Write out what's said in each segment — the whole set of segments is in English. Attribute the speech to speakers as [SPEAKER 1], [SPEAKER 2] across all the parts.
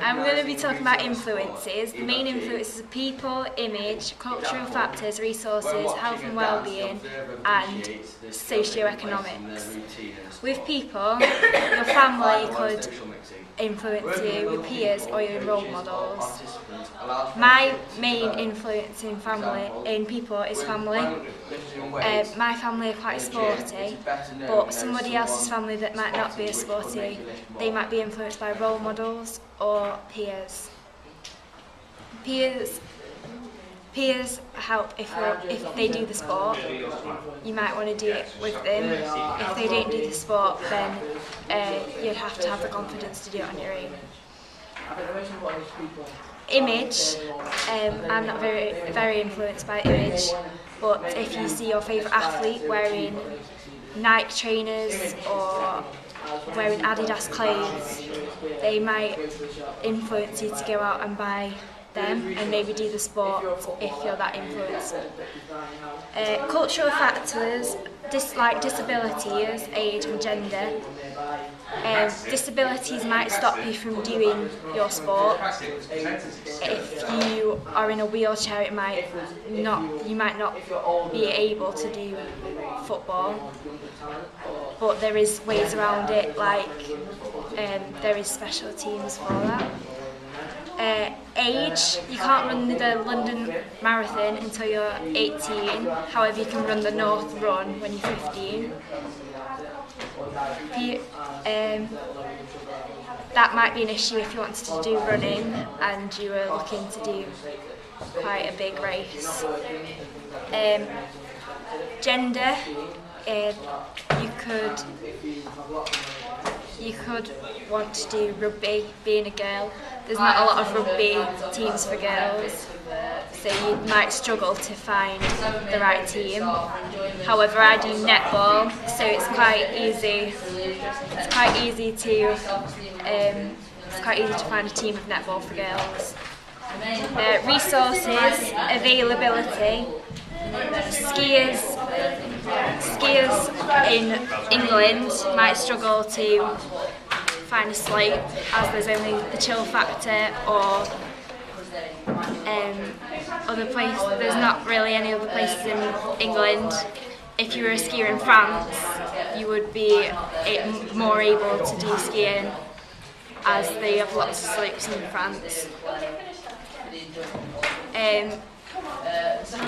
[SPEAKER 1] I'm going to be talking about influences. The main influences are people, image, cultural factors, resources, health and well-being, and socio-economics. With people, your family could influence you, your peers or your role models. My main influence in people is family. My family are quite sporty, but somebody else's family that might not be as sporty, they might be influenced by role models or peers. Peers help if they do the sport. You might want to do it with them. If they don't do the sport, then you'd have to have the confidence to do it on your own. Image, I'm not very influenced by image, but if you see your favourite athlete wearing Nike trainers or wearing Adidas clothes, they might influence you to go out and buy them and maybe do the sport if you're that influenced. Cultural factors, like disabilities, age and gender. Disabilities might stop you from doing your sport. If you are in a wheelchair, you might not be able to do football, but there is ways around it, like there is special teams for that. Age, you can't run the London Marathon until you're 18, however you can run the North Run when you're 15. That might be an issue if you wanted to do running and you were looking to do quite a big race. Gender, you could want to do rugby, being a girl. There's not a lot of rugby teams for girls, so you might struggle to find the right team. However, I do netball, so it's quite easy. It's quite easy to find a team of netball for girls. Resources, availability. Skiers in England might struggle to find a slope as there's only the chill factor, or there's not really any other places in England. If you were a skier in France, you would be more able to do skiing as they have lots of slopes in France.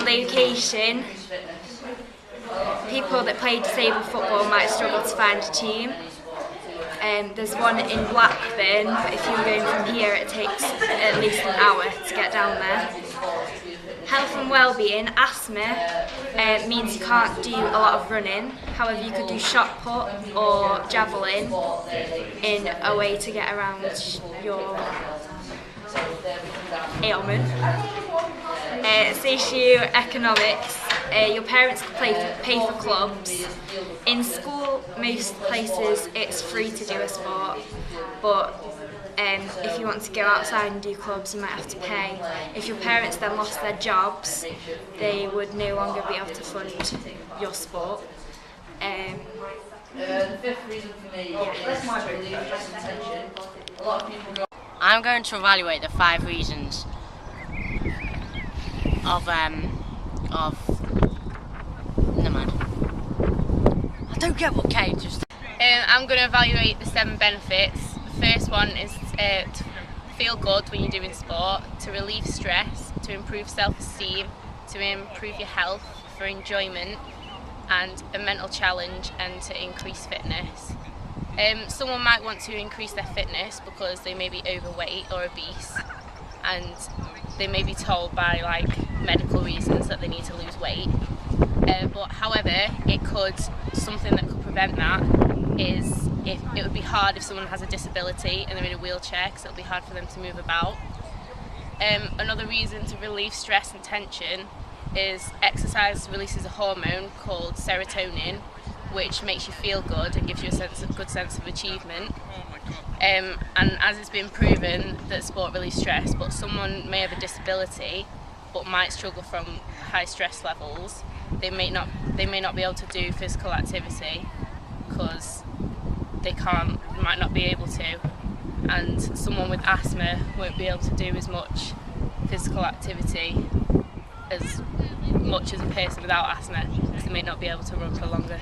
[SPEAKER 1] Location. People that play disabled football might struggle to find a team. There's one in Blackburn, but if you're going from here it takes at least an hour to get down there. Health and well-being, asthma means you can't do a lot of running, however you could do shot put or javelin in a way to get around your ailment. Socio-economics, your parents can pay for clubs. In school, most places it's free to do a sport, but if you want to go outside and do clubs, you might have to pay. If your parents then lost their jobs, they would no longer be able to fund your sport.
[SPEAKER 2] The fifth reason for me, that's my belief, just intention. A lot of people go.
[SPEAKER 3] I'm going to evaluate the 5 reasons never mind. I don't get what Kate just.
[SPEAKER 4] I'm going to evaluate the 7 benefits. The first one is to feel good when you're doing sport, to relieve stress, to improve self-esteem, to improve your health, for enjoyment and a mental challenge, and to increase fitness. Someone might want to increase their fitness because they may be overweight or obese, and they may be told by medical reasons that they need to lose weight. But however, something that could prevent that is if it would be hard if someone has a disability and they're in a wheelchair, because it'll be hard for them to move about. Another reason to relieve stress and tension is exercise releases a hormone called serotonin, which makes you feel good and gives you a good sense of achievement. And as it's been proven that sport relieves stress, but someone may have a disability but might struggle from high stress levels, they may not be able to do physical activity because they might not be able to. and someone with asthma won't be able to do as much physical activity as much as a person without asthma, because they may not be able to run for longer.